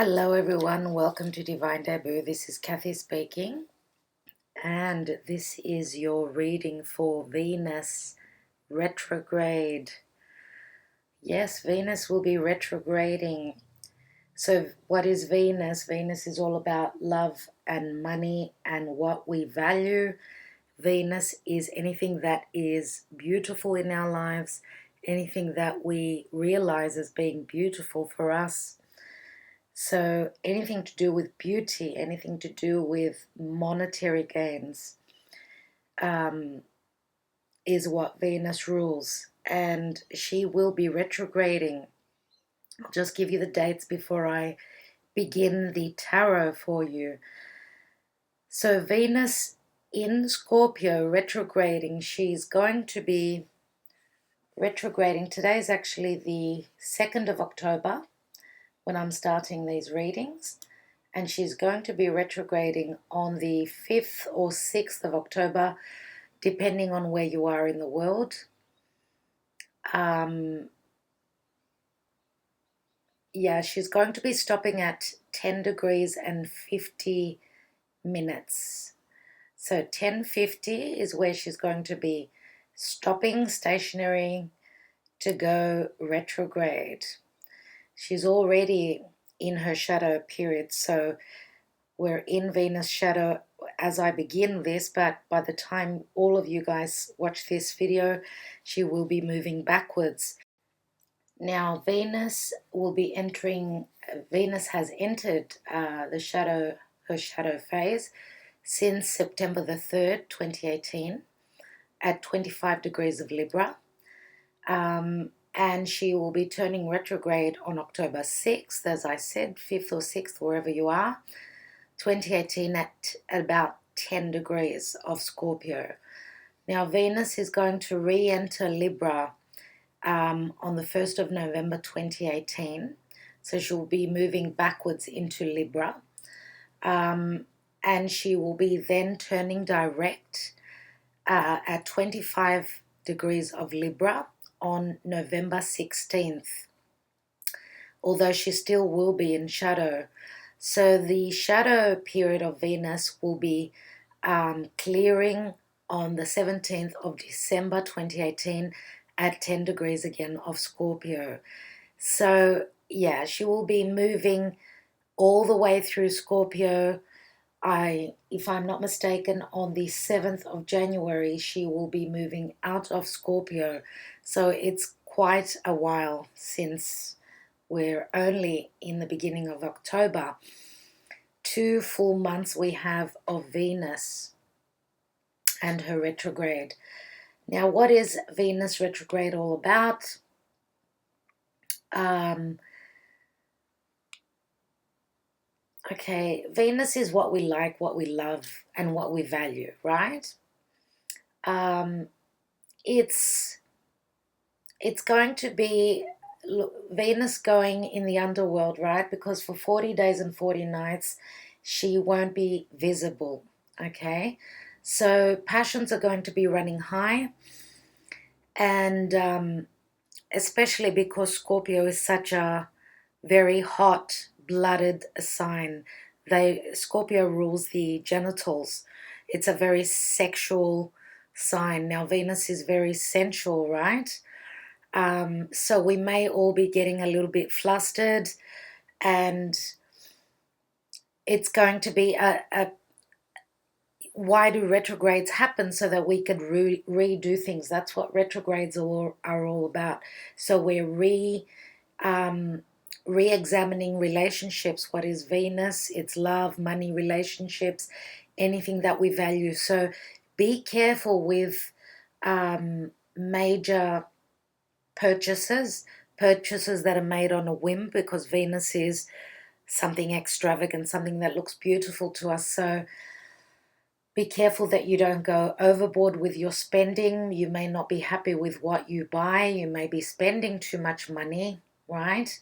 Hello everyone, welcome to Divine Debut. This is Kathy speaking, and this is your reading for Venus retrograde. Yes, Venus will be retrograding. So what is Venus? Venus is all about love and money and what we value. Venus is anything that is beautiful in our lives, anything that we realize as being beautiful for us. So anything to do with beauty, anything to do with monetary gains is what Venus rules. And she will be retrograding. I'll just give you the dates before I begin the tarot for you. So Venus in Scorpio retrograding, she's going to be retrograding. Today is actually the 2nd of October when I'm starting these readings. And she's going to be retrograding on the 5th or 6th of October, depending on where you are in the world. She's going to be stopping at 10 degrees and 50 minutes. So 10:50 is where she's going to be stopping stationary to go retrograde. She's already in her shadow period, so we're in Venus shadow as I begin this, but by the time all of you guys watch this video, she will be moving backwards. Now Venus has entered her shadow phase since September the 3rd, 2018 at 25 degrees of Libra. And she will be turning retrograde on October 6th, as I said, 5th or 6th, wherever you are, 2018 at about 10 degrees of Scorpio. Now Venus is going to re-enter Libra on the 1st of November 2018. So she'll be moving backwards into Libra. And she will be then turning direct at 25 degrees of Libra on November 16th, although she still will be in shadow. So the shadow period of Venus will be clearing on the 17th of December 2018 at 10 degrees again of Scorpio. So yeah, she will be moving all the way through Scorpio. If I'm not mistaken, on the 7th of January, she will be moving out of Scorpio. So it's quite a while since we're only in the beginning of October. 2 full months we have of Venus and her retrograde. Now, what is Venus retrograde all about? Okay, Venus is what we like, what we love, and what we value, right? It's going to be Venus going in the underworld, right? Because for 40 days and 40 nights, she won't be visible, okay? So passions are going to be running high, and especially because Scorpio is such a very hot-blooded sign. Scorpio rules the genitals. It's a very sexual sign. Now Venus is very sensual, right? So we may all be getting a little bit flustered, and it's going to be why do retrogrades happen? So that we could redo things. That's what retrogrades are all about. So we're re-examining relationships. What is Venus? It's love, money, relationships, anything that we value. So be careful with major purchases that are made on a whim, because Venus is something extravagant, something that looks beautiful to us. So be careful that you don't go overboard with your spending. You may not be happy with what you buy. You may be spending too much money, right?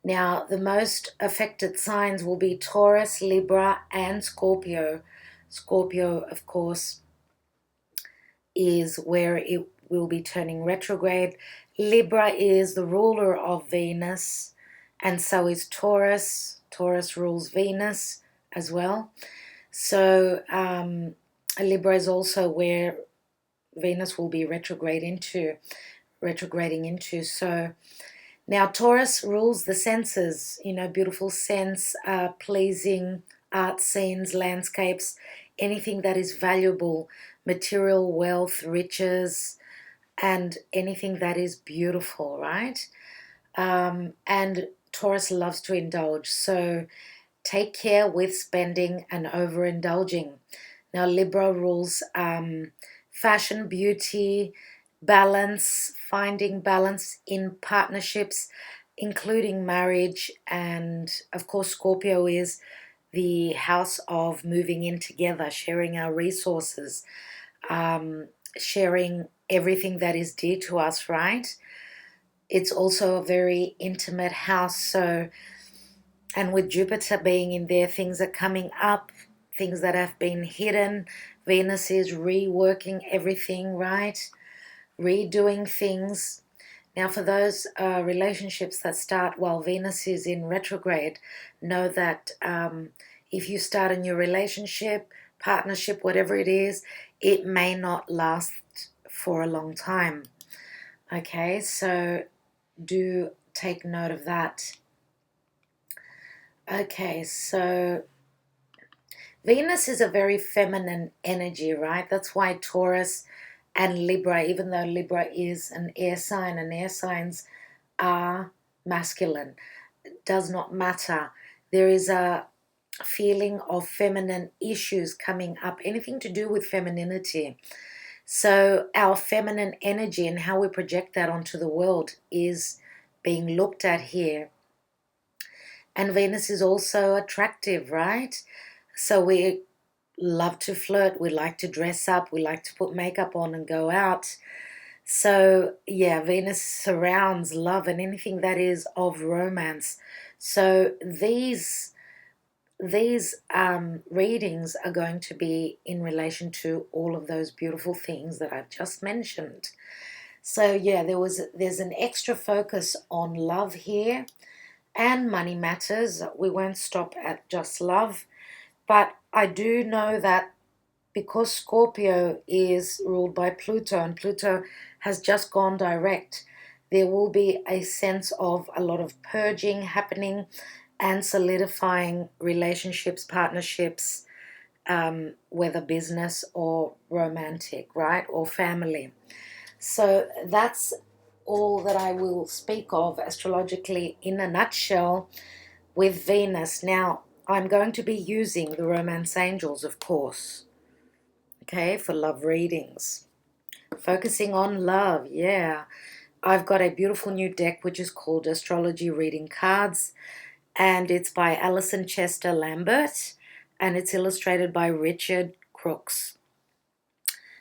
Now, the most affected signs will be Taurus, Libra, and Scorpio. Scorpio, of course, is where it will be turning retrograde. Libra is the ruler of Venus, and so is Taurus. Taurus rules Venus as well. So Libra is also where Venus will be retrograding into. So now Taurus rules the senses, beautiful scents, pleasing art scenes, landscapes, anything that is valuable, material wealth, riches, and anything that is beautiful, right? And Taurus loves to indulge, so take care with spending and overindulging. Now Libra rules fashion, beauty, balance, finding balance in partnerships, including marriage, and of course Scorpio is the house of moving in together, sharing our resources, sharing everything that is dear to us, right? It's also a very intimate house, so, and with Jupiter being in there, things are coming up, things that have been hidden. Venus is reworking everything, right? Redoing things. Now, for those relationships that start while Venus is in retrograde, know that if you start a new relationship, partnership, whatever it is, it may not last for a long time. Okay, so do take note of that. Okay, so Venus is a very feminine energy, right? That's why Taurus and Libra, even though Libra is an air sign and air signs are masculine, does not matter. There is a feeling of feminine issues coming up, anything to do with femininity. So our feminine energy and how we project that onto the world is being looked at here. And Venus is also attractive, right? So we love to flirt, we like to dress up, we like to put makeup on and go out. So yeah, Venus surrounds love and anything that is of romance. So these readings are going to be in relation to all of those beautiful things that I've just mentioned. So yeah, there's an extra focus on love here and money matters. We won't stop at just love, but I do know that because Scorpio is ruled by Pluto and Pluto has just gone direct, there will be a sense of a lot of purging happening and solidifying relationships, partnerships, whether business or romantic, right, or family. So that's all that I will speak of astrologically in a nutshell with Venus. Now, I'm going to be using the Romance Angels, of course, okay, for love readings. Focusing on love, yeah. I've got a beautiful new deck which is called Astrology Reading Cards, and it's by Alison, Chester-Lambert, and it's illustrated by Richard Crookes.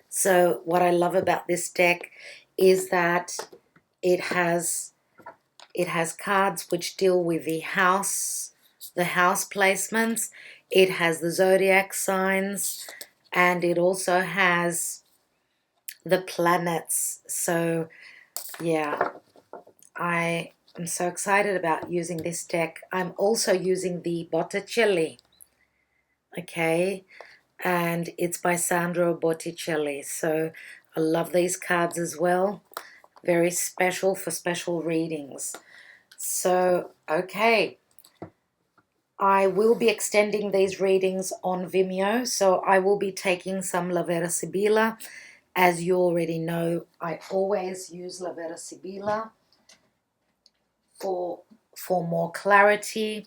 So what I love about this deck is that it has cards which deal with the house placements. It has the zodiac signs, and it also has the planets. So yeah, I am so excited about using this deck. I'm also using the Botticelli, okay, and it's by Sandro Botticelli. So I love these cards as well. Very special for special readings. So, okay, I will be extending these readings on Vimeo. So I will be taking some La Vera Sibilla. As you already know, I always use La Vera Sibilla for more clarity.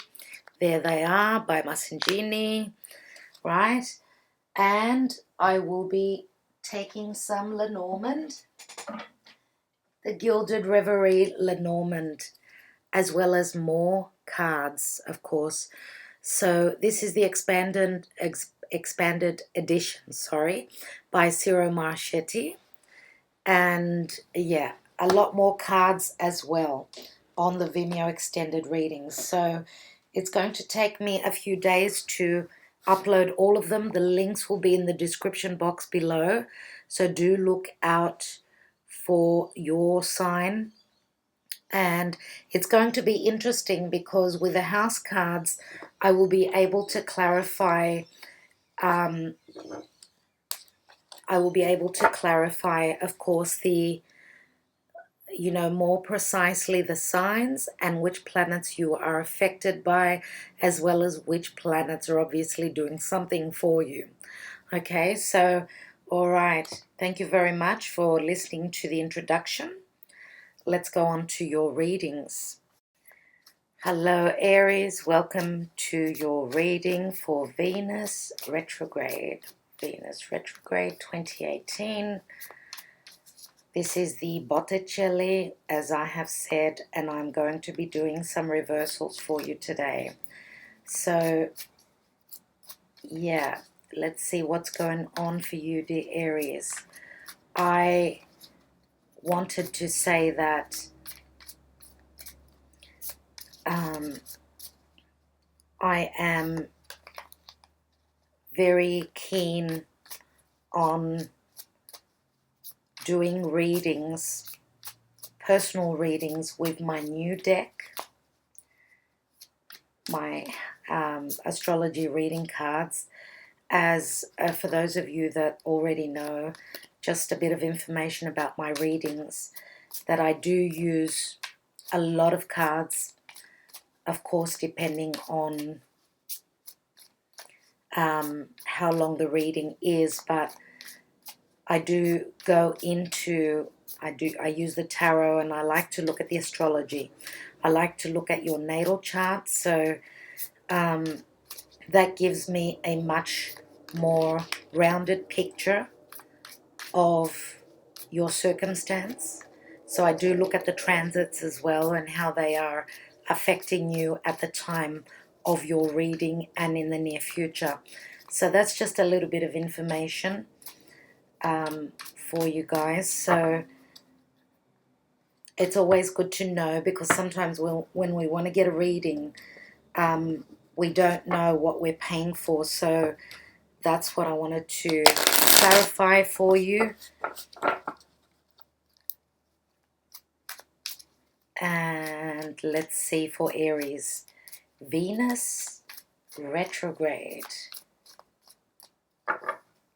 There they are by Massingini, right? And I will be taking some Lenormand, the Gilded Reverie Lenormand, as well as more cards, of course. So this is the expanded edition, by Ciro Marchetti. And yeah, a lot more cards as well on the Vimeo extended readings. So it's going to take me a few days to upload all of them. The links will be in the description box below. So do look out for your sign And it's going to be interesting because with the house cards, I will be able to clarify, um, of course, more precisely the signs and which planets you are affected by, as well as which planets are obviously doing something for you. Okay, so, all right. Thank you very much for listening to the introduction. Let's go on to your readings. Hello, Aries. Welcome to your reading for Venus Retrograde. Venus Retrograde 2018. This is the Botticelli, as I have said, and I'm going to be doing some reversals for you today. So, yeah, let's see what's going on for you, dear Aries. I wanted to say that I am very keen on doing readings, personal readings with my new deck, my astrology reading cards. As for those of you that already know, just a bit of information about my readings, that I do use a lot of cards, of course, depending on how long the reading is, but I do go into, I use the tarot, and I like to look at the astrology. I like to look at your natal chart, so that gives me a much more rounded picture of your circumstance. So I do look at the transits as well and how they are affecting you at the time of your reading and in the near future. So that's just a little bit of information for you guys. So it's always good to know, because sometimes when we want to get a reading, we don't know what we're paying for. So that's what I wanted to clarify for you. And let's see for Aries. Venus Retrograde.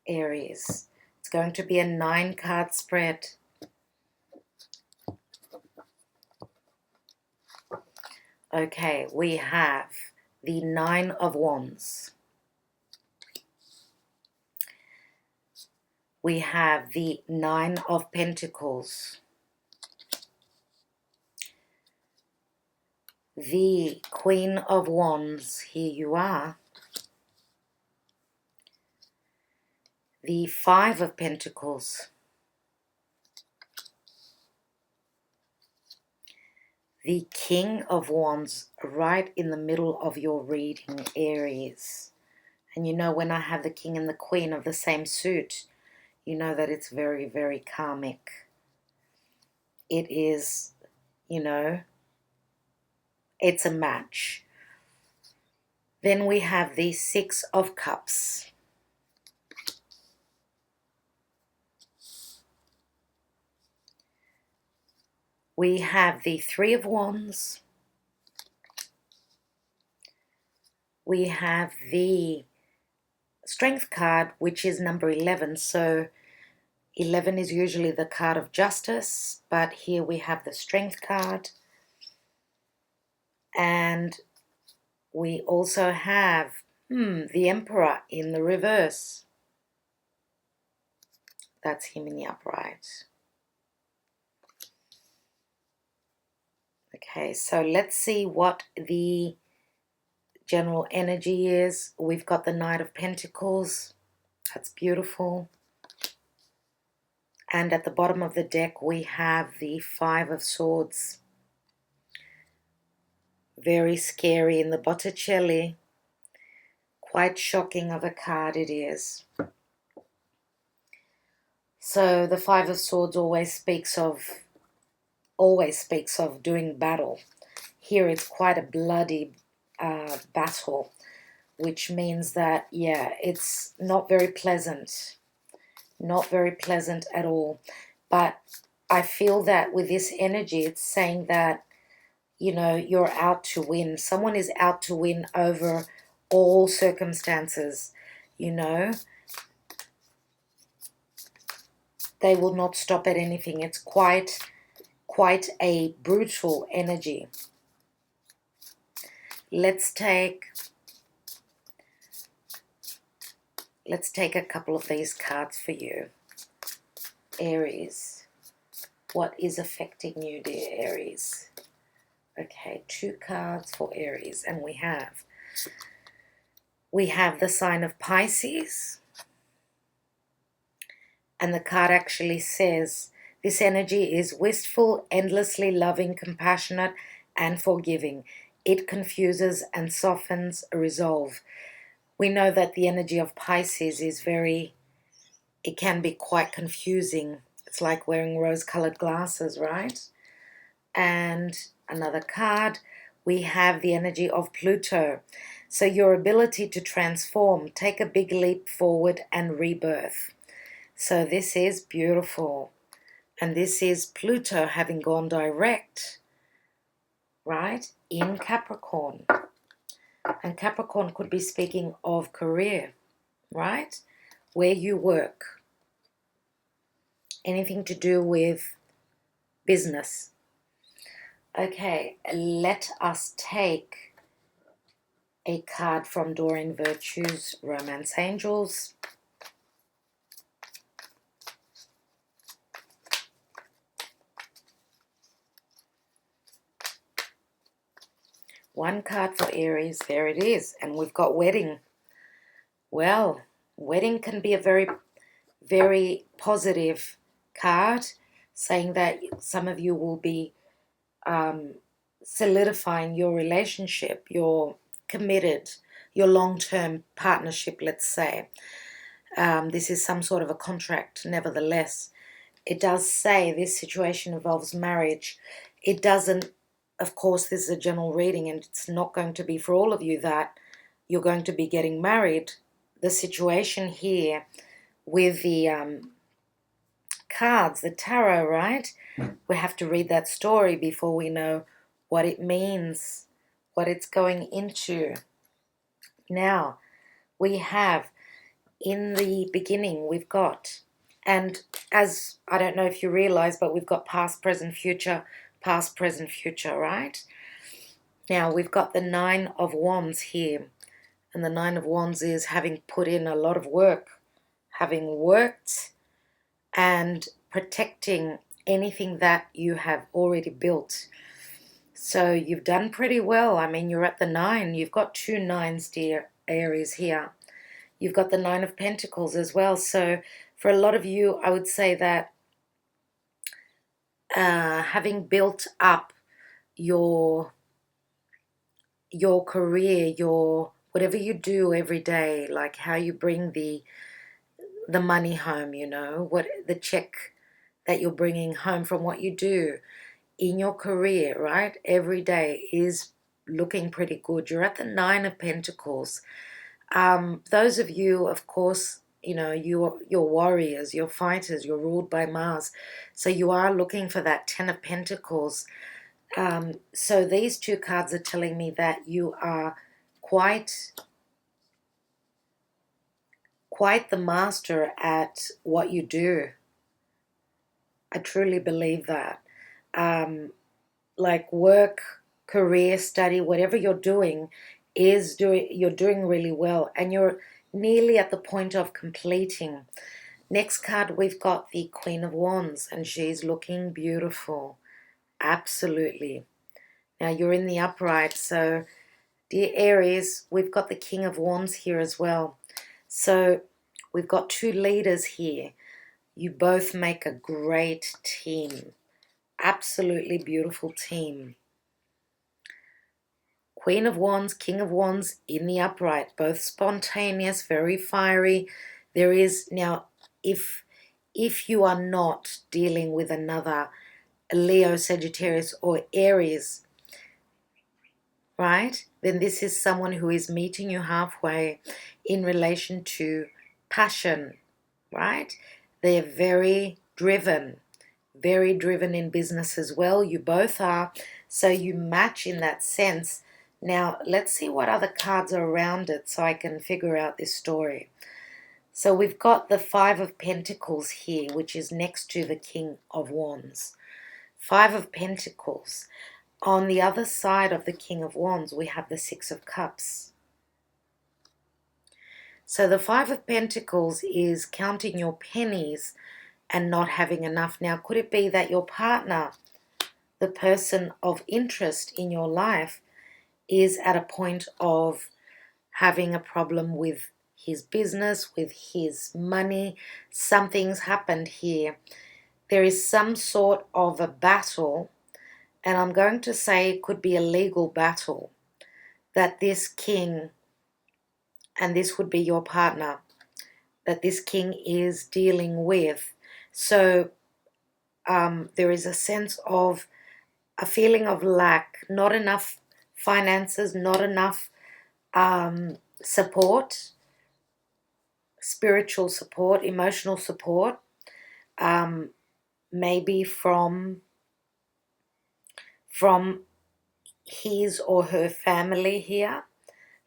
Aries. It's going to be a 9-card spread. Okay, we have the 9 of Wands. We have the 9 of Pentacles. The Queen of Wands, here you are. The 5 of Pentacles. The King of Wands, right in the middle of your reading, Aries. And you know, when I have the King and the Queen of the same suit, you know that it's very, very karmic. It is, it's a match. Then we have the 6 of Cups. We have the 3 of Wands. We have the Strength card, which is number 11. So 11 is usually the card of justice, but here we have the Strength card. And we also have the Emperor in the reverse. That's him in the upright. Okay, so let's see what the general energy is. We've got the Knight of Pentacles. That's beautiful. And at the bottom of the deck, we have the 5 of Swords. Very scary in the Botticelli. Quite shocking of a card it is. So the 5 of Swords always speaks of doing battle. Here it's quite a bloody battle, which means that, yeah, it's not very pleasant. Not very pleasant at all. But I feel that with this energy, it's saying that, you know, you're out to win. Someone is out to win over all circumstances, you know. They will not stop at anything. It's quite a brutal energy. Let's take a couple of these cards for you. Aries. What is affecting you, dear Aries? Okay, 2 cards for Aries. And we have the sign of Pisces. And the card actually says, this energy is wistful, endlessly loving, compassionate, and forgiving. It confuses and softens a resolve. We know that the energy of Pisces is it can be quite confusing. It's like wearing rose-colored glasses, right? And another card, we have the energy of Pluto. So your ability to transform, take a big leap forward and rebirth. So this is beautiful. And this is Pluto having gone direct, right, in Capricorn. And Capricorn could be speaking of career, right, where you work. Anything to do with business. Okay, let us take a card from Doreen Virtue's Romance Angels. One card for Aries, there it is. And we've got wedding. Well, wedding can be a very, very positive card, saying that some of you will be solidifying your relationship, your committed, your long-term partnership, let's say. This is some sort of a contract, nevertheless. It does say this situation involves marriage. It doesn't, of course, this is a general reading, and it's not going to be for all of you that you're going to be getting married. The situation here with the cards, the tarot, right? We have to read that story before we know what it means, what it's going into. Now, we have, in the beginning, we've got, and as, I don't know if you realize, but we've got past, present, future, right? Now, we've got the 9 of Wands here. And the 9 of Wands is having put in a lot of work, having worked and protecting anything that you have already built. So you've done pretty well. I mean, you're at the 9. You've got 2 9s, dear Aries, here. You've got the 9 of Pentacles as well. So for a lot of you, I would say that having built up your career, your whatever you do every day, like how you bring the money home, you know, what the check that you're bringing home from what you do in your career, right, every day is looking pretty good. You're at the 9 of Pentacles. Those of you, of course, you know, you're warriors, you're fighters, you're ruled by Mars. So you are looking for that 10 of Pentacles. So these 2 cards are telling me that you are quite the master at what you do. I truly believe that. Like work, career, study, whatever you're doing, you're doing really well, and you're nearly at the point of completing. Next card, we've got the Queen of Wands, and she's looking beautiful. Absolutely. Now you're in the upright, so dear Aries, we've got the King of Wands here as well. So we've got 2 leaders here. You both make a great team. Absolutely beautiful team. Queen of Wands, King of Wands in the upright. Both spontaneous, very fiery. There is, now, if you are not dealing with another Leo, Sagittarius, or Aries, right, then this is someone who is meeting you halfway in relation to passion, right? They're very driven. very driven in business as well. You both are, so you match in that sense. Now, let's see what other cards are around it so I can figure out this story. So we've got the Five of Pentacles here, which is next to the King of Wands. Five of Pentacles. On the other side of the King of Wands, we have the Six of Cups. So the Five of Pentacles is counting your pennies and not having enough. Now, could it be that your partner, the person of interest in your life, is at a point of having a problem with his business, with his money? Something's happened here. There is some sort of a battle, and I'm going to say it could be a legal battle, that this king, and this would be your partner, that this king is dealing with. So there is a sense of a feeling of lack, not enough finances, not enough support, spiritual support, emotional support, maybe from his or her family here.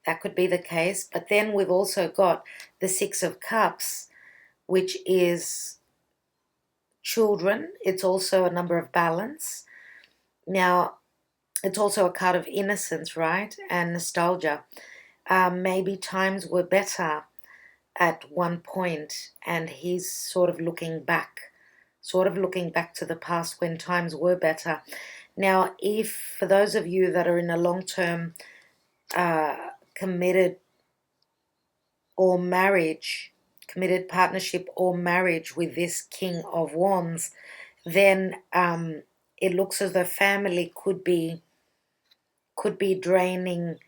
That could be the case. But then we've also got the Six of Cups, which is children. It's also a number of balance. Now, it's also a card of innocence, right? And nostalgia. Maybe times were better at one point, and he's sort of looking back to the past when times were better. Now, if for those of you that are in a long-term committed partnership or marriage with this King of Wands, then it looks as though family could be draining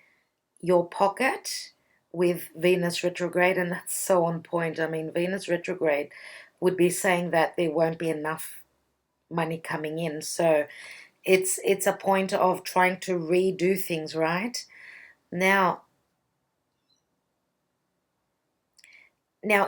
your pocket with Venus retrograde, and that's so on point. I mean, Venus retrograde would be saying that there won't be enough money coming in. So it's a point of trying to redo things, right? Now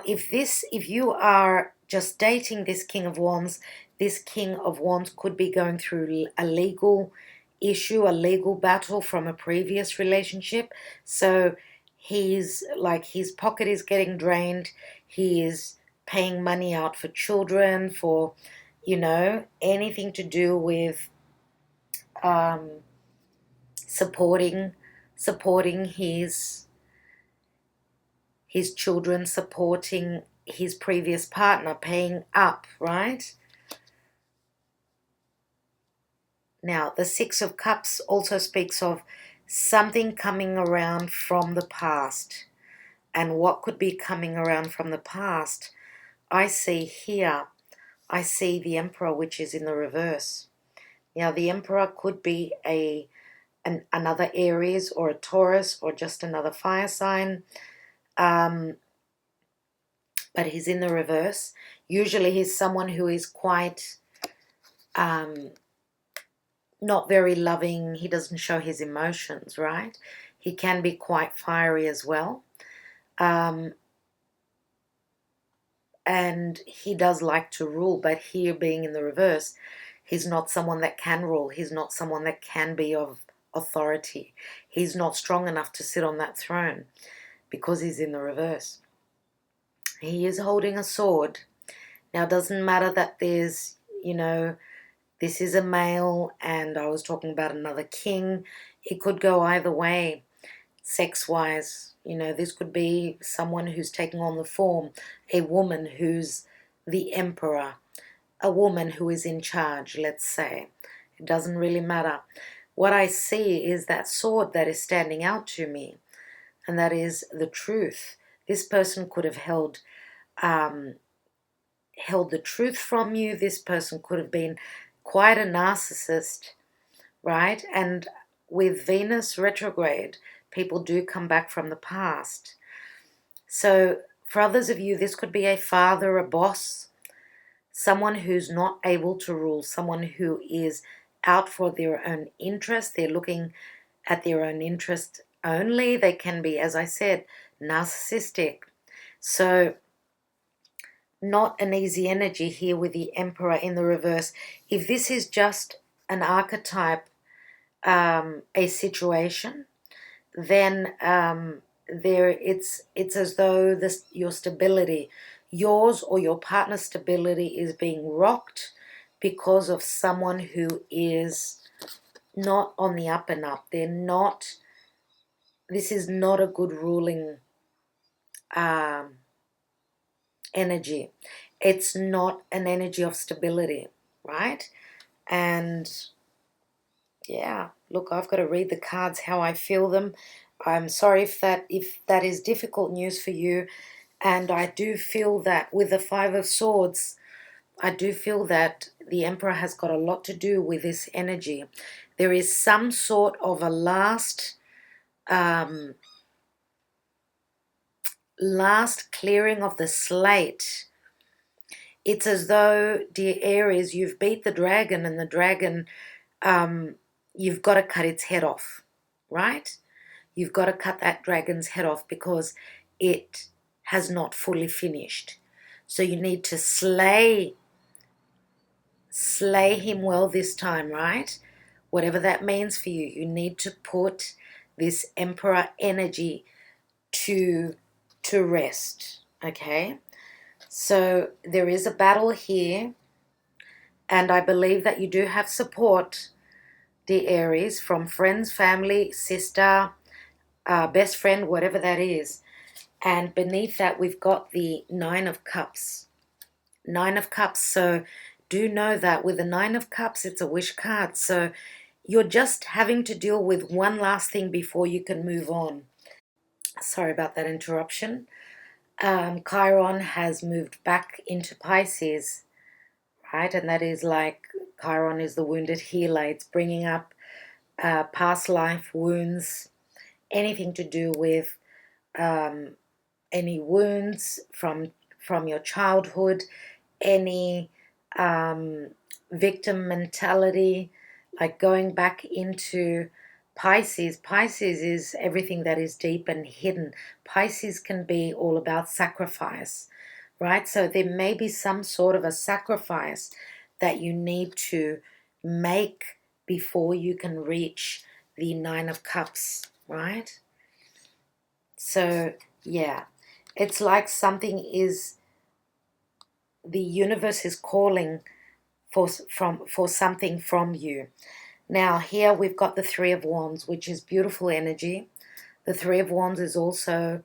if you are just dating this King of Wands, this King of Wands could be going through a legal issue, a legal battle from a previous relationship. So his pocket is getting drained. He is paying money out for children, for anything to do with supporting his children, supporting his previous partner, paying up, right? Now, the Six of Cups also speaks of something coming around from the past. And what could be coming around from the past? I see the Emperor, which is in the reverse. Now, the Emperor could be another Aries or a Taurus or just another fire sign. But he's in the reverse. Usually he's someone who is quite not very loving. He doesn't show his emotions, right? He can be quite fiery as well. And he does like to rule, but here being in the reverse, he's not someone that can rule. He's not someone that can be of authority. He's not strong enough to sit on that throne because he's in the reverse. He is holding a sword. Now, it doesn't matter that there's, this is a male and I was talking about another king. It could go either way, sex-wise. This could be someone who's taking on the form, a woman who's the emperor, a woman who is in charge, let's say. It doesn't really matter. What I see is that sword that is standing out to me, and that is the truth. This person could have held the truth from you. This person could have been quite a narcissist, right? And with Venus retrograde, people do come back from the past. So for others of you, this could be a father, a boss, someone who's not able to rule, someone who is out for their own interest. They're looking at their own interest only. They can be, as I said, narcissistic. So not an easy energy here with the Emperor in the reverse. If this is just an archetype, a situation, then it's as though your stability, yours or your partner's stability, is being rocked because of someone who is not on the up and up. They're not. This is not a good ruling energy. It's not an energy of stability, right? And yeah, look, I've got to read the cards how I feel them. I'm sorry if that is difficult news for you. And I do feel that with the Five of Swords, I do feel that the Emperor has got a lot to do with this energy. There is some sort of a last clearing of the slate. It's as though, dear Aries, you've beat the dragon, and the dragon, you've got to cut its head off, right? You've got to cut that dragon's head off because it has not fully finished. So you need to slay him well this time, right? Whatever that means for you, you need to put this Emperor energy to rest, okay? So there is a battle here, and I believe that you do have support, dear Aries, from friends, family, sister, best friend, whatever that is. And beneath that, we've got the Nine of Cups. Nine of Cups. So do know that with the Nine of Cups, it's a wish card. So you're just having to deal with one last thing before you can move on. Sorry about that interruption. Chiron has moved back into Pisces, right? And that is like, Chiron is the wounded healer. It's bringing up past life wounds, anything to do with any wounds from your childhood, any victim mentality, like going back into Pisces. Pisces is everything that is deep and hidden. Pisces can be all about sacrifice, right? So there may be some sort of a sacrifice that you need to make before you can reach the Nine of Cups, right? So yeah, it's like something is, the universe is calling for something from you. Now here we've got the Three of Wands, which is beautiful energy. The Three of Wands is also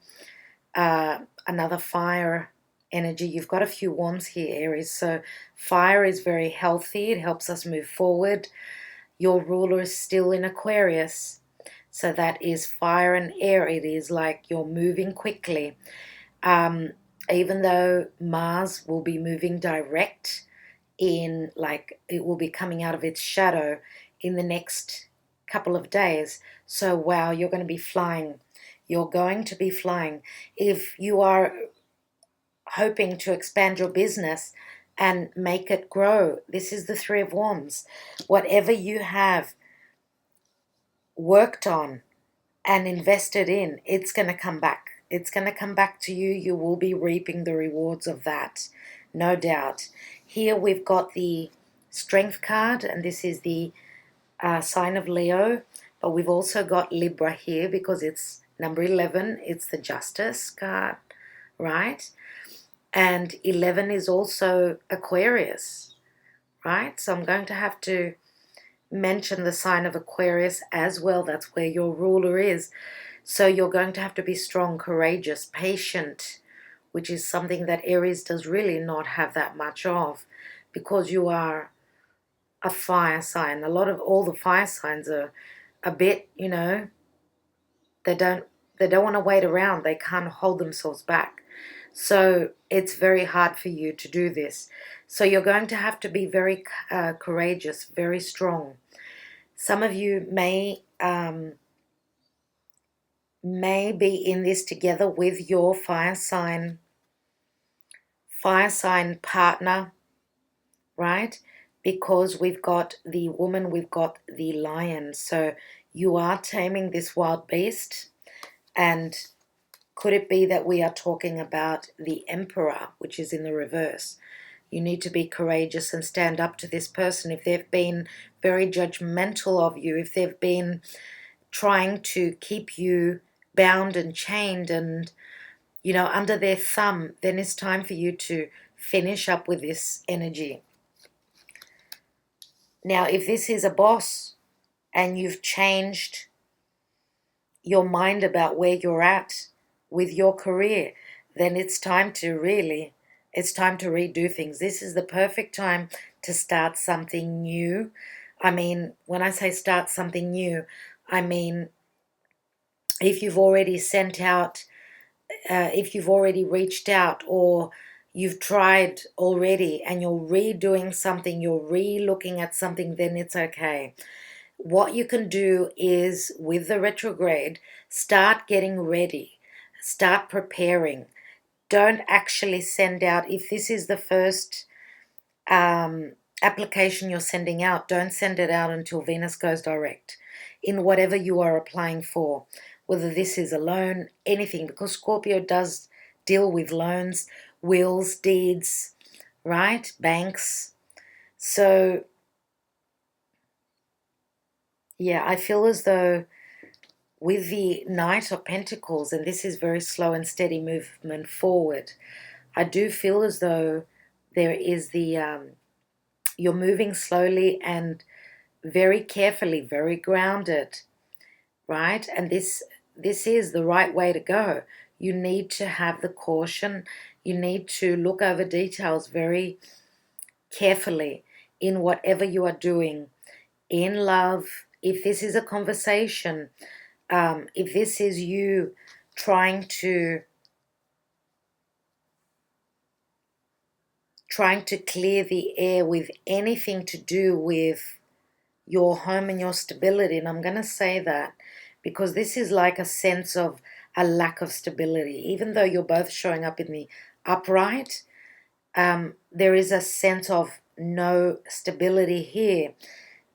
another fire energy. You've got a few wands here, Aries. So fire is very healthy. It helps us move forward. Your ruler is still in Aquarius. So that is fire and air. It is like you're moving quickly. Even though Mars will be moving direct in, like, it will be coming out of its shadow in the next couple of days. So wow, you're going to be flying. You're going to be flying. If you are hoping to expand your business and make it grow, this is the Three of Wands. Whatever you have worked on and invested in, it's going to come back. It's going to come back to you. You will be reaping the rewards of that, no doubt. Here we've got the Strength card, and this is the sign of Leo, but we've also got Libra here because it's number 11. It's the Justice card, right? And 11 is also Aquarius, right? So I'm going to have to mention the sign of Aquarius as well. That's where your ruler is. So you're going to have to be strong, courageous, patient, which is something that Aries does really not have that much of, because you are a fire sign. All the fire signs are a bit, they don't want to wait around. They can't hold themselves back. So it's very hard for you to do this. So you're going to have to be very courageous, very strong. Some of you may be in this together with your fire sign partner, right? Because we've got the woman, we've got the lion. So you are taming this wild beast, and Could it be that we are talking about the Emperor, which is in the reverse? You need to be courageous and stand up to this person. If they've been very judgmental of you, if they've been trying to keep you bound and chained and, you know, under their thumb, then it's time for you to finish up with this energy. Now, if this is a boss and you've changed your mind about where you're at with your career, then it's time to redo things. This is the perfect time to start something new. I mean, when I say start something new, I mean, if you've already sent out, if you've already reached out, or you've tried already and you're redoing something, you're re-looking at something, then it's okay. What you can do is, with the retrograde, start getting ready, start preparing. Don't actually send out, if this is the first application you're sending out, don't send it out until Venus goes direct in whatever you are applying for, whether this is a loan, anything, because Scorpio does deal with loans, wills, deeds, right? Banks. So, yeah, I feel as though with the Knight of Pentacles, and this is very slow and steady movement forward, I do feel as though there is you're moving slowly and very carefully, very grounded, right? And this is the right way to go. You need to have the caution. You need to look over details very carefully in whatever you are doing. In love, if this is a conversation, if this is you trying to clear the air with anything to do with your home and your stability, and I'm going to say that because this is like a sense of a lack of stability. Even though you're both showing up in the upright, there is a sense of no stability here.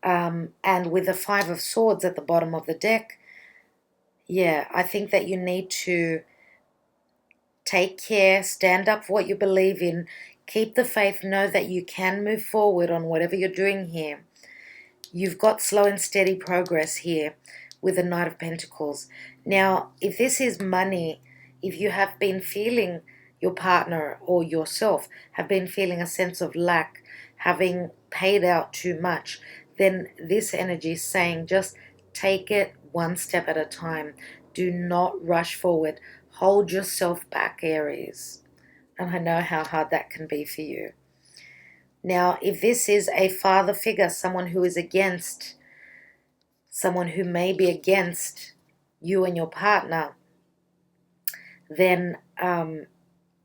And with the Five of Swords at the bottom of the deck, yeah, I think that you need to take care, stand up for what you believe in, keep the faith, know that you can move forward on whatever you're doing here. You've got slow and steady progress here with the Knight of Pentacles. Now, if this is money, if you have been feeling, your partner or yourself have been feeling a sense of lack, having paid out too much, then this energy is saying just take it one step at a time. Do not rush forward. Hold yourself back, Aries. And I know how hard that can be for you. Now, if this is a father figure, someone who is against, someone who may be against you and your partner, then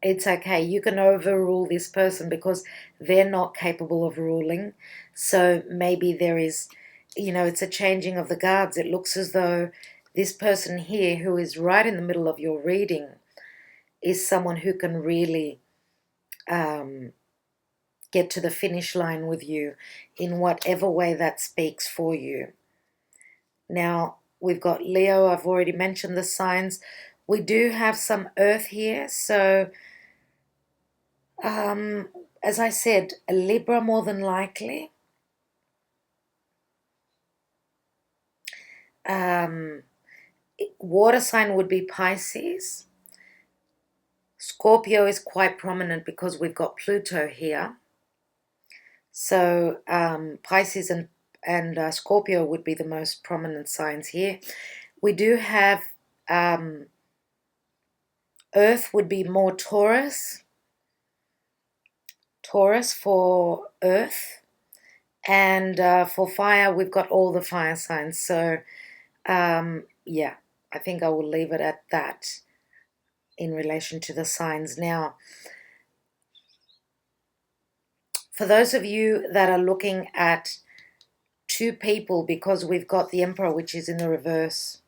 it's okay. You can overrule this person because they're not capable of ruling. So maybe there is, it's a changing of the guards. It looks as though this person here, who is right in the middle of your reading, is someone who can really get to the finish line with you in whatever way that speaks for you. Now, we've got Leo. I've already mentioned the signs. We do have some earth here. So, as I said, a Libra more than likely. Water sign would be Pisces. Scorpio is quite prominent because we've got Pluto here. So Pisces and Scorpio would be the most prominent signs here. We do have Earth would be more Taurus. Taurus for Earth. And for fire, we've got all the fire signs. So, yeah, I think I will leave it at that in relation to the signs. Now, for those of you that are looking at two people, because we've got the Emperor, which is in the reverse,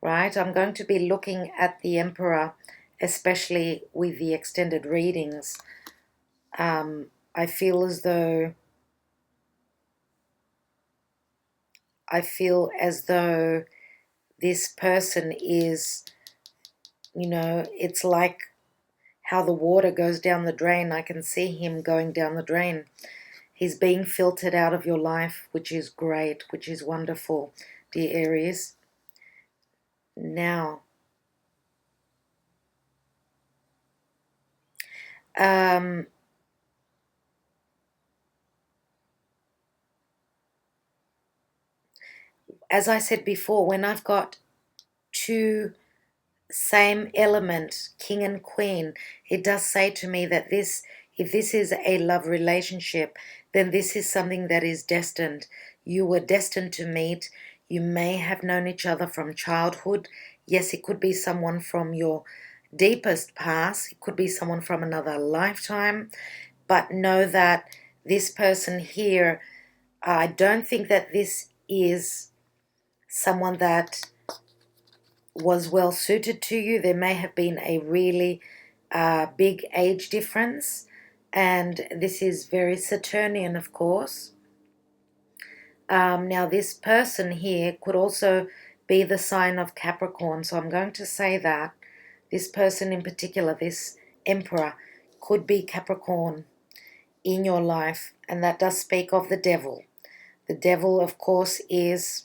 right? I'm going to be looking at the Emperor, especially with the extended readings. I feel as though this person is you know, it's like how the water goes down the drain. I can see him going down the drain. He's being filtered out of your life, which is great, which is wonderful, dear Aries. Now, as I said before, when I've got two same element, king and queen, it does say to me that this, if this is a love relationship, then this is something that is destined. You were destined to meet. You may have known each other from childhood. Yes, it could be someone from your deepest past. It could be someone from another lifetime. But know that this person here, I don't think that this is someone that was well suited to you. There may have been a really big age difference, and this is very Saturnian, of course. Now, this person here could also be the sign of Capricorn, so I'm going to say that this person in particular, this Emperor, could be Capricorn in your life, and that does speak of the devil. The devil, of course, is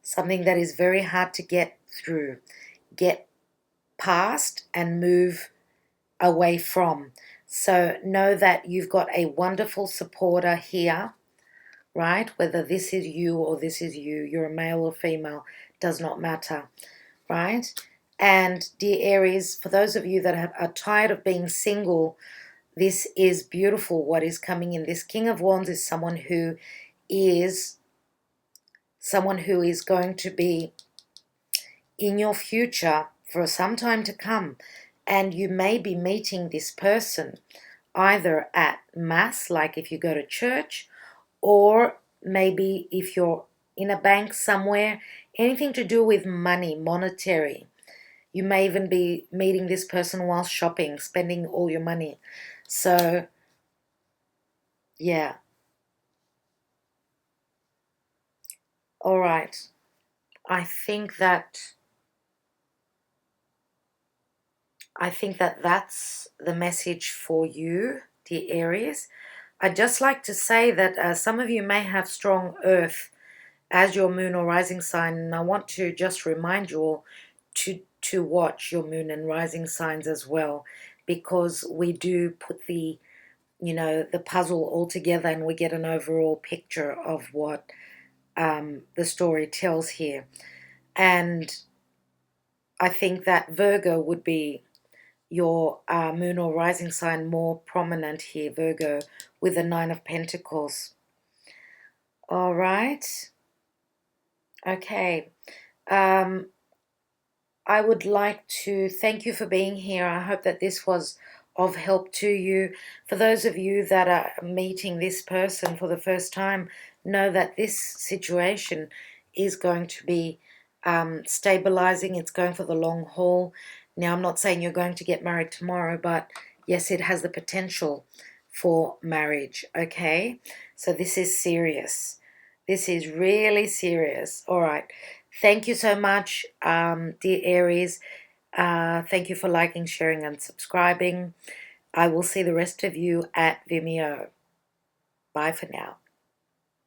something that is very hard to get through, get past, and move away from. So know that you've got a wonderful supporter here, right? Whether this is you or this is you, you're a male or female, does not matter, right? And dear Aries, for those of you that are tired of being single, this is beautiful what is coming in. This King of Wands is someone who is going to be in your future for some time to come. And you may be meeting this person either at mass, like if you go to church, or maybe if you're in a bank somewhere, anything to do with money, monetary. You may even be meeting this person while shopping, spending all your money. So, yeah. All right. I think that that's the message for you, dear Aries. I'd just like to say that some of you may have strong earth as your moon or rising sign, and I want to just remind you all to watch your moon and rising signs as well, because we do put the puzzle all together and we get an overall picture of what the story tells here. And I think that Virgo would be your moon or rising sign more prominent here, Virgo, with the Nine of Pentacles. All right. Okay. I would like to thank you for being here. I hope that this was of help to you. For those of you that are meeting this person for the first time, know that this situation is going to be stabilizing. It's going for the long haul. Now, I'm not saying you're going to get married tomorrow, but yes, it has the potential for marriage, okay? So this is serious. This is really serious. All right. Thank you so much, dear Aries. Thank you for liking, sharing, and subscribing. I will see the rest of you at Vimeo. Bye for now.